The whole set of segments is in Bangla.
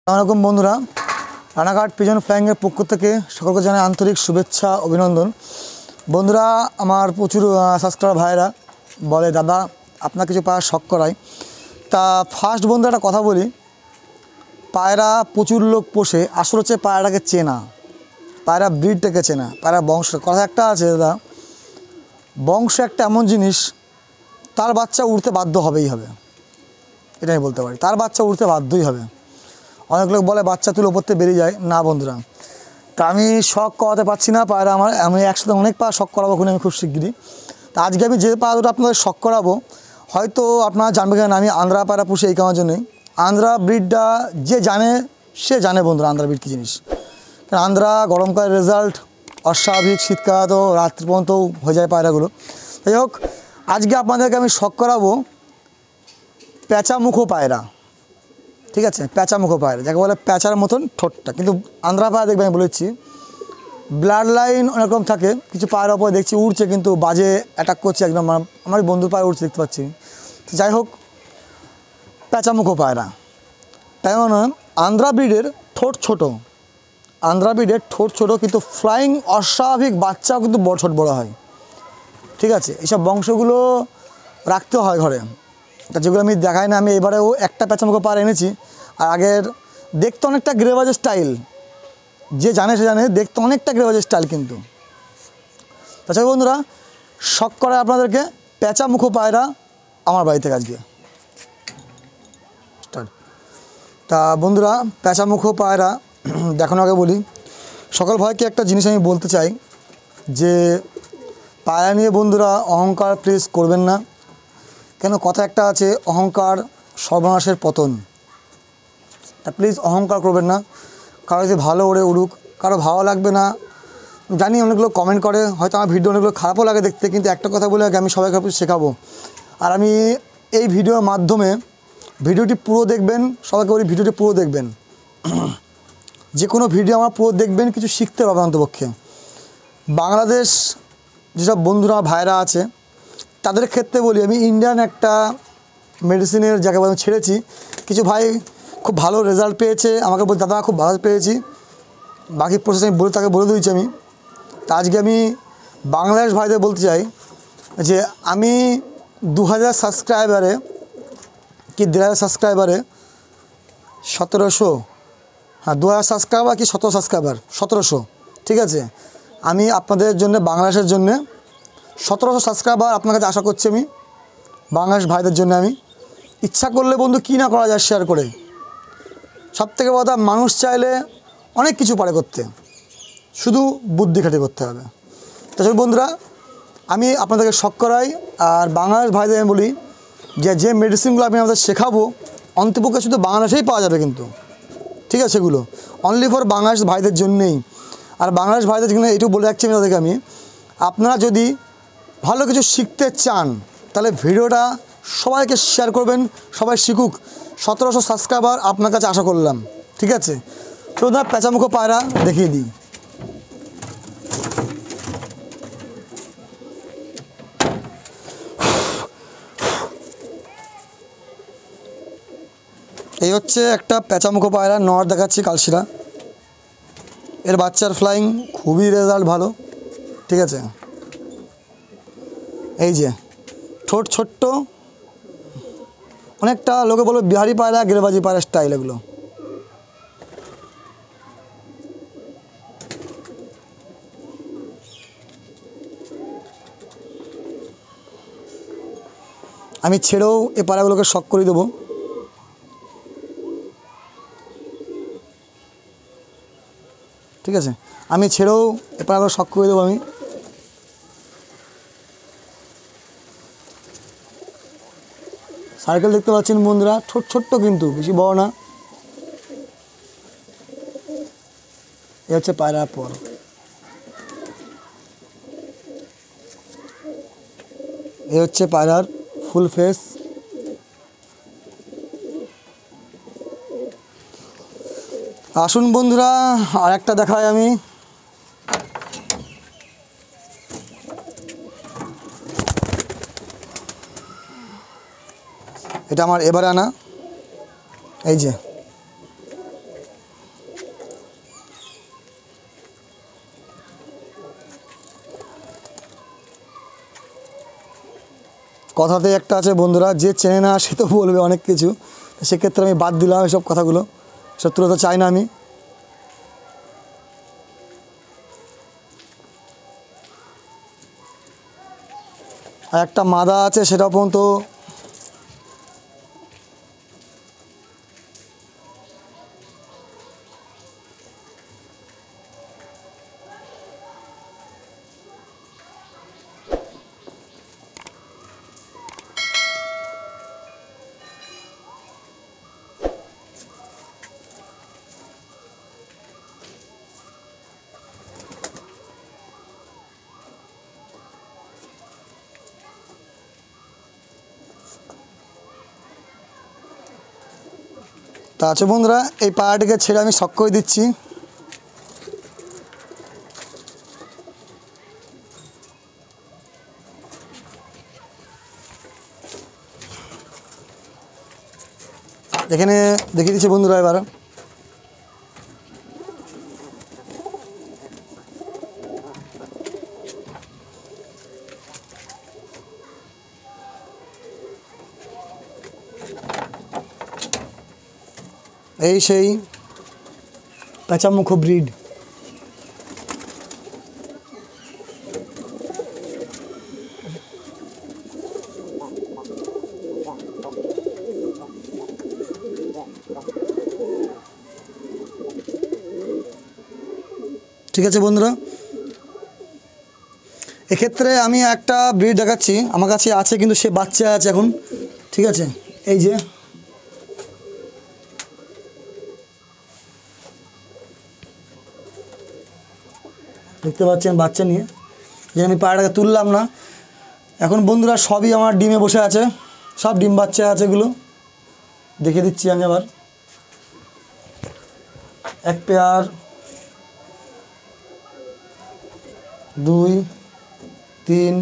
আসসালামু আলাইকুম বন্ধুরা, রানাঘাট পিজন ফ্লাইংয়ের পক্ষ থেকে সকলকে জানাই আন্তরিক শুভেচ্ছা অভিনন্দন। বন্ধুরা, আমার প্রচুর সাবস্ক্রাইবার ভাইরা বলে দাদা আপনার কিছু পায়রা শখ করাই। তা ফার্স্ট বন্ধু একটা কথা বলি, পায়রা প্রচুর লোক পোষে, আসলে হচ্ছে পায়রাটাকে চেনা, পায়রা ব্রিডটাকে চেনা, পায়রা বংশ। কথা একটা আছে দাদা, বংশ একটা এমন জিনিস, তার বাচ্চা উড়তে বাধ্য হবেই হবে, এটা আমি বলতে পারি, তার বাচ্চা উড়তে বাধ্যই হবে। অনেক লোক বলে বাচ্চা তুলে ওপর থেকে বেরিয়ে যায়, না বন্ধুরা, তা আমি শখ করাতে পারছি না পায়রা আমার। আমি একসাথে অনেক পায়রা শখ করাবো খুনি আমি খুব শিগগিরই। তা আজকে আমি যে পায়রা দুটো আপনাদের শখ করাবো, হয়তো আপনারা জানবেন কেন আমি আন্ধ্রা পায়রা পুষি এই কারণের জন্যই। আন্ধ্রা ব্রিডটা যে জানে সে জানে বন্ধুরা আন্ধ্রা ব্রিড কী জিনিস। কারণ আন্ধ্রা গরমকালের রেজাল্ট অস্বাভাবিক, শীতকাল তো রাত্রি পর্যন্ত হয়ে যায় পায়রাগুলো। যাই হোক, আজকে আপনাদেরকে আমি শখ করাবো প্যাঁচামুখো পায়রা। ঠিক আছে, প্যাঁচামুখো পায়রা যাকে বলে প্যাঁচার মতন ঠোঁটটা, কিন্তু আন্ধ্রা পায়রা দেখবেন আমি বলেছি ব্লাড লাইন অনেক রকম থাকে। কিছু পায়রার ওপরে দেখছি উড়ছে কিন্তু বাজে অ্যাটাক করছে, একদম আমার বন্ধুর পায়রা উড়ছে দেখতে পাচ্ছি। যাই হোক, প্যাঁচামুখো পায়রা তেমন আন্ধ্রা ব্রিডের ঠোঁট ছোটো, আন্ধ্রা ব্রিডের ঠোঁট ছোটো কিন্তু ফ্লাইং অস্বাভাবিক, বাচ্চাও কিন্তু বড় ছোট বড়ো হয়। ঠিক আছে, এইসব বংশগুলো রাখতে হয় ঘরে, তা যেগুলো আমি দেখাই না। আমি এবারেও একটা প্যাঁচামুখো পায়রা এনেছি, আর আগের দেখতে অনেকটা গ্রেবাজের স্টাইল, যে জানে সে জানে দেখতে অনেকটা গ্রেবাজের স্টাইল কিন্তু। তাছাড়া বন্ধুরা, শখ করে আপনাদেরকে প্যাঁচামুখো পায়রা আমার বাড়ি থেকে আজকে স্টার্ট। তা বন্ধুরা, প্যাঁচামুখো পায়রা দেখানোর আগে বলি, সকল ভাইকে একটা জিনিস আমি বলতে চাই যে পায়রা নিয়ে বন্ধুরা অহংকার প্লিজ করবেন না। কেন, কথা একটা আছে, অহংকার সর্বনাশের পতন। তা প্লিজ অহংকার করবেন না। কারো যদি ভালো ওড়ে উড়ুক, কারো ভালো লাগবে না জানি, অনেকগুলো কমেন্ট করে, হয়তো আমার ভিডিও অনেকগুলো খারাপও লাগে দেখতে, কিন্তু একটা কথা বলে আগে আমি সবাইকে শেখাবো। আর আমি এই ভিডিওর মাধ্যমে, ভিডিওটি পুরো দেখবেন, সবাইকে বলি ভিডিওটি পুরো দেখবেন, যে কোনো ভিডিও আমার পুরো দেখবেন, কিছু শিখতে পারবেন অন্তপক্ষে। বাংলাদেশ যেসব বন্ধুরা ভাইরা আছে তাদের ক্ষেত্রে বলি, আমি ইন্ডিয়ান একটা মেডিসিনের জায়গায় আমি ছেড়েছি, কিছু ভাই খুব ভালো রেজাল্ট পেয়েছে, আমাকে বলছে দাদা খুব ভালো পেয়েছি, বাকি প্রসেস আমি তাকে বলে দিয়েছি আমি। তা আজকে আমি বাংলাদেশ ভাইদের বলতে চাই যে আমি 2000 সাবস্ক্রাইবারে কি 1500 সাবস্ক্রাইবারে 1700, হ্যাঁ 2000 সাবস্ক্রাইবার কি 17 সাবস্ক্রাইবার, 1700, ঠিক আছে। আমি আপনাদের জন্য, বাংলাদেশের জন্য 1700 সাবস্ক্রাইবার আপনার কাছে আশা করছি আমি, বাংলাদেশ ভাইদের জন্য। আমি ইচ্ছা করলে বন্ধু কী না করা যায় শেয়ার করে। সবথেকে বড় কথা, মানুষ চাইলে অনেক কিছু পারে করতে, শুধু বুদ্ধি খাটে করতে হবে। তাছাড়া বন্ধুরা, আমি আপনাদেরকে শখ করাই, আর বাংলাদেশ ভাইদের আমি বলি যে মেডিসিনগুলো আমি আমাদের শেখাবো অন্তপক্ষে শুধু বাংলাদেশেই পাওয়া যাবে কিন্তু, ঠিক আছে, সেগুলো অনলি ফর বাংলাদেশ ভাইদের জন্যেই। আর বাংলাদেশ ভাইদের জন্য এইটুকু বলে রাখছি আমি তাদেরকে, আমি আপনারা যদি ভালো কিছু শিখতে চান তাহলে ভিডিওটা সবাইকে শেয়ার করবেন, সবাই শিখুক। 1700 সাবস্ক্রাইবার আপনার কাছে আশা করলাম, ঠিক আছে। শুধু প্যাঁচামুখো পায়রা দেখিয়ে দিই। এই হচ্ছে একটা প্যাঁচামুখো পায়রা, নর দেখাচ্ছি কালশিরা, এর বাচ্চার ফ্লাইং খুবই রেজাল্ট ভালো, ঠিক আছে। এই যে ঠোঁট ছোট্ট, অনেকটা লোকে বলো বিহারি পায়রা, গেরবাজি পায়রা স্টাইল এগুলো। আমি ছেড়েও এই পায়রাগুলোকে শখ করে দেবো, ঠিক আছে। আমি ছেড়েও এই পায়রাগুলো শখ করে দেবো আমি। সার্কেল দেখতে পাচ্ছেন বন্ধুরা, ছোট্ট কিন্তু বেশি বড় না। এ হচ্ছে পায়রার পর, এ হচ্ছে পায়রার ফুল ফেস। আসুন বন্ধুরা, আর একটা দেখাই আমি। এটা আমার এবারে আনা, এই যে কথাতে একটা আছে বন্ধুরা, যে চেনে না সে তো বলবে অনেক কিছু, সেক্ষেত্রে আমি বাদ দিলাম এসব কথাগুলো, সব তুলে তো চাই না আমি। আর একটা মাদা আছে, সেটা পর্যন্ত তা আছে বন্ধুরা। এই পায়াটিকে ছেড়ে আমি শক করে দিচ্ছি। এখানে দেখিয়ে দিচ্ছি বন্ধুরা এবার। এই সেই পেঁচামুখ ব্রিড। ঠিক আছে বন্ধুরা, এক্ষেত্রে আমি একটা ব্রিড দেখাচ্ছি, আমার কাছে আছে কিন্তু সে বাচ্চা আছে এখন। ঠিক আছে, এই যে দেখতে পাচ্ছেন বাচ্চা নিয়ে, যে আমি পায়রাটাকে তুললাম না এখন বন্ধুরা। সবই আমার ডিমে বসে আছে, সব ডিম বাচ্চা আছে, এগুলো দেখে দিচ্ছি আমি আবার। এক পেয়ার, 2 3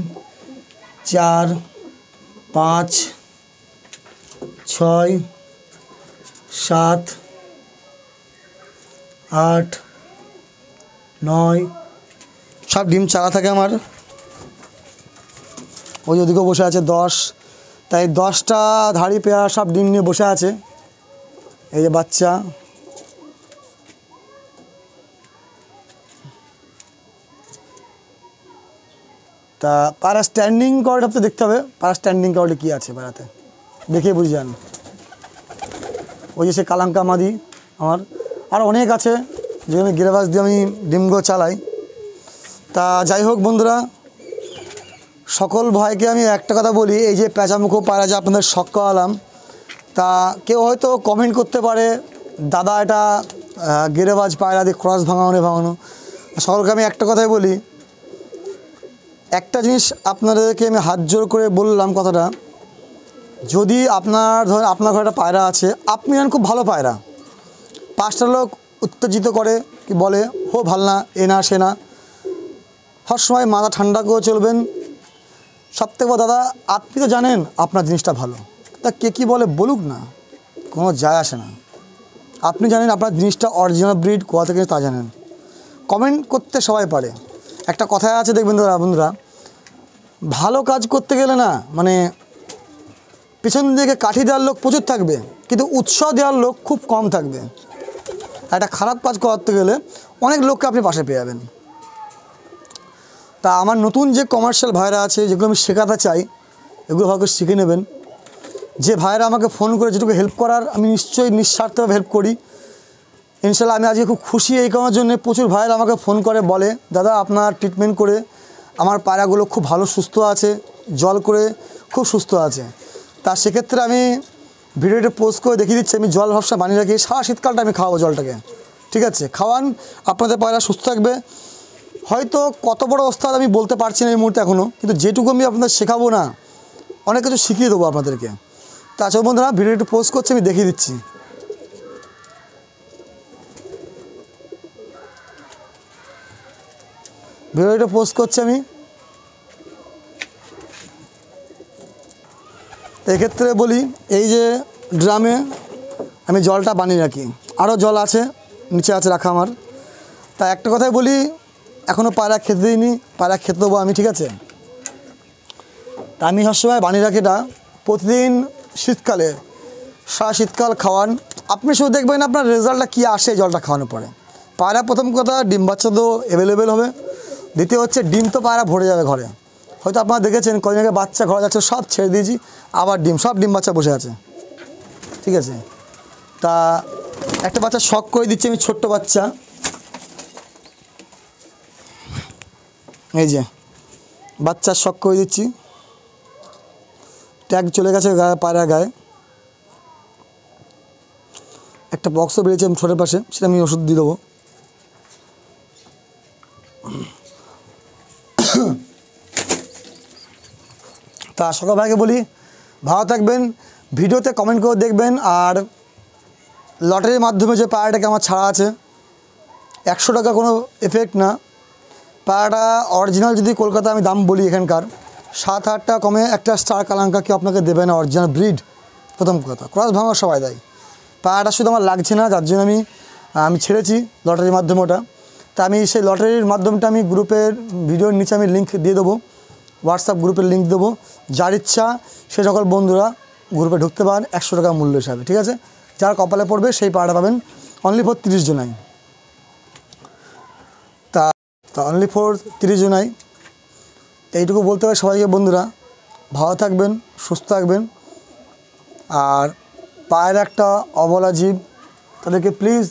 4 5 6 7 8 9, সব ডিম চালা থাকে আমার। ওই ওদিকেও বসে আছে 10, তাই 10টা ধাড়ি পেয়ার সব ডিম নিয়ে বসে আছে। এই যে বাচ্চা, তা পায়রা স্ট্যান্ডিং কর্ড আপনাকে দেখতে হবে, পায়রা স্ট্যান্ডিং কর্ডে কী আছে পায়রাতে, দেখে বুঝে যান। ওই যে সে কালাঙ্কা মাদি আমার, আর অনেক আছে যে আমি গিরাবাস দিয়ে আমি ডিমগুলো চালাই। তা যাই হোক বন্ধুরা, সকল ভাইকে আমি একটা কথা বলি, এই যে পেঁচামুখো পায়রা যে আপনাদের শখ করালাম, তা কেউ হয়তো কমেন্ট করতে পারে দাদা এটা গিরাবাজ পায়রা দিয়ে ক্রস ভাঙানো। সকলকে আমি একটা কথাই বলি, একটা জিনিস আপনাদেরকে আমি হাত জোর করে বললাম কথাটা, যদি ধরেন আপনার ঘরে একটা পায়রা আছে, আপনি জানেন খুব ভালো পায়রা, 5টা লোক উত্তেজিত করে কি বলে হো ভাল না, এ না সে না, সব সময় মাথা ঠান্ডা করে চলবেন। সবথেকে বড় দাদা, আপনি তো জানেন আপনার জিনিসটা ভালো, তা কে কী বলে বলুক না, কোনো যায় আসে না। আপনি জানেন আপনার জিনিসটা অরিজিনাল ব্রিড কোথা থেকে, তা জানেন। কমেন্ট করতে সবাই পারে, একটা কথায় আছে দেখবেন দাদা বন্ধুরা, ভালো কাজ করতে গেলে না মানে পেছন দিকে কাঠি দেওয়ার লোক প্রচুর থাকবে, কিন্তু উৎসাহ দেওয়ার লোক খুব কম থাকবে। একটা খারাপ কাজ করতে গেলে অনেক লোককে আপনি পাশে পেয়ে যাবেন। তা আমার নতুন যে কমার্শিয়াল ভাইরা আছে, যেগুলো আমি শেখাতে চাই, এগুলো ভালো করে শিখে নেবেন। যে ভাইরা আমাকে ফোন করে যেটুকু হেল্প করার, আমি নিশ্চয়ই নিঃস্বার্থভাবে হেল্প করি। ইনশাল্লাহ আমি আজকে খুব খুশি এই কারণের জন্য, প্রচুর ভাইরা আমাকে ফোন করে বলে দাদা আপনার ট্রিটমেন্ট করে আমার পায়রাগুলো খুব ভালো সুস্থ আছে, জল করে খুব সুস্থ আছে। তা সেক্ষেত্রে আমি ভিডিওটা পোস্ট করে দেখিয়ে দিচ্ছি, আমি জল ভাবসা বানিয়ে রাখি, সারা শীতকালটা আমি খাওয়াবো জলটাকে। ঠিক আছে, খাওয়ান, আপনাদের পায়রা সুস্থ থাকবে। হয়তো কত বড় ওস্তাদ আমি বলতে পারছি না এই মুহূর্তে এখনও, কিন্তু যেটুকু আমি আপনাদের শেখাবো না, অনেক কিছু শিখিয়ে দেবো আপনাদেরকে। তাছাড়া বন্ধুরা ভিডিও একটু পোস্ট করছি, আমি দেখিয়ে দিচ্ছি। ভিডিওটা পোস্ট করছি আমি। এক্ষেত্রে বলি, এই যে ড্রামে আমি জলটা বানিয়ে রাখি, আরও জল আছে নিচে আছে রাখা আমার। তা একটা কথাই বলি, এখনও পায়রা খেতে দিইনি, পায়রা খেতে দেবো আমি। ঠিক আছে, তা আমি সবসময় বানিয়ে রাখি এটা প্রতিদিন শীতকালে, সারা শীতকাল খাওয়ান। আপনি শুধু দেখবেন আপনার রেজাল্টটা কী আসে জলটা খাওয়ানোর পরে। পায়রা প্রথম কথা ডিম বাচ্চা তো অ্যাভেলেবেল হবে, দ্বিতীয় হচ্ছে ডিম তো পায়রা ভরে যাবে ঘরে। হয়তো আপনারা দেখেছেন কদিন আগে বাচ্চা ঘরে যাচ্ছে, সব ছেড়ে দিয়েছি, আবার সব ডিম বাচ্চা বসে আছে। ঠিক আছে, তা একটা বাচ্চা শখ করে দিচ্ছি আমি, ছোট্ট বাচ্চা, এই যে বাচ্চার শখ করে দিচ্ছি। ট্যাগ চলে গেছে গায়ে, পায়রা গায়ে একটা বক্সও বেরিয়েছে ঠোঁটের পাশে, সেটা আমি ওষুধ দিয়ে দেবো। তা সকল ভাইকে বলি ভালো থাকবেন, ভিডিওতে কমেন্ট করে দেখবেন। আর লটারির মাধ্যমে যে পায়রাটাকে আমার ছাড়া আছে, 100 টাকা কোনো এফেক্ট না। পায়রাটা অরিজিনাল যদি কলকাতা আমি দাম বলি এখানকার 7-8 টাকা কমে একটা স্টার কালাঙ্কা কেউ আপনাকে দেবে না, অরিজিনাল ব্রিড। প্রথম কথা ক্রস ভাঙা সবাই দেয়, পায়রাটা শুধু আমার লাগছে না, যার জন্য আমি ছেড়েছি লটারির মাধ্যমে ওটা। তা আমি সেই লটারির মাধ্যমটা আমি গ্রুপের ভিডিওর নিচে আমি লিঙ্ক দিয়ে দেবো, হোয়াটসঅ্যাপ গ্রুপের লিঙ্ক দেবো। যার ইচ্ছা সে সকল বন্ধুরা গ্রুপে ঢুকতে পারেন 100 টাকা মূল্য হিসাবে। ঠিক আছে, যার কপালে পড়বে সেই পায়রাটা পাবেন অনলি ফর 30 জনাই। তা অনলি ফর 30 জনাই। এইটুকু বলতে হবে সবাইকে, বন্ধুরা ভালো থাকবেন, সুস্থ থাকবেন। আর পায়রা একটা অবলা জীব, তাদেরকে প্লিজ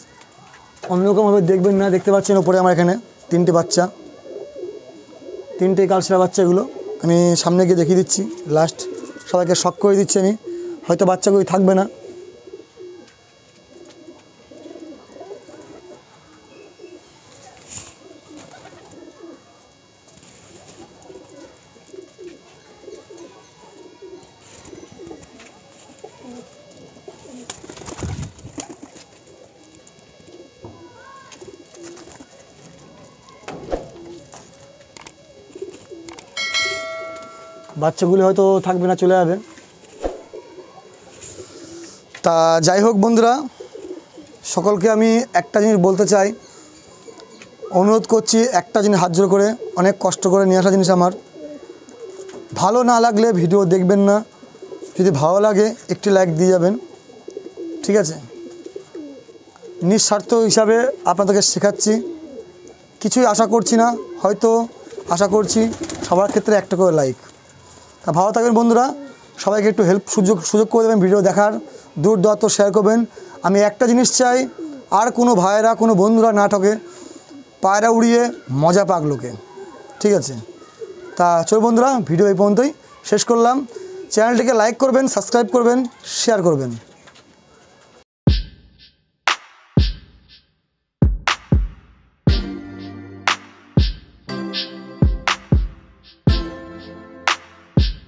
অন্যরকমভাবে দেখবেন না। দেখতে পাচ্ছেন ওপরে আমার এখানে 3টে বাচ্চা, 3টে কালসেরা বাচ্চা। এগুলো আমি সামনে গিয়ে দেখিয়ে দিচ্ছি, লাস্ট সবাইকে শখ করে দিচ্ছি আমি, হয়তো বাচ্চাগুলি থাকবে না। বাচ্চাগুলি হয়তো থাকবে না, চলে যাবে। তা যাই হোক বন্ধুরা, সকলকে আমি একটা জিনিস বলতে চাই, অনুরোধ করছি, একটা জিনিস হাত জোড় করে, অনেক কষ্ট করে নিয়ে আসা জিনিস আমার, ভালো না লাগলে ভিডিও দেখবেন না, যদি ভালো লাগে একটি লাইক দিয়ে যাবেন। ঠিক আছে, নিঃস্বার্থ হিসাবে আপনাদেরকে শেখাচ্ছি, কিছুই আশা করছি না, হয়তো আশা করছি সবার ক্ষেত্রে একটা করে লাইক। তা ভালো থাকবেন বন্ধুরা, সবাইকে একটু সুযোগ করে দেবেন, ভিডিও দেখার, দূর দূরান্ত শেয়ার করবেন। আমি একটা জিনিস চাই, আর কোনো ভাইয়েরা কোনো বন্ধুরা না ঠকে, পায়রা উড়িয়ে মজা পাক লোকে। ঠিক আছে, তা চলো বন্ধুরা, ভিডিও এই পর্যন্তই শেষ করলাম। চ্যানেলটিকে লাইক করবেন, সাবস্ক্রাইব করবেন, শেয়ার করবেন।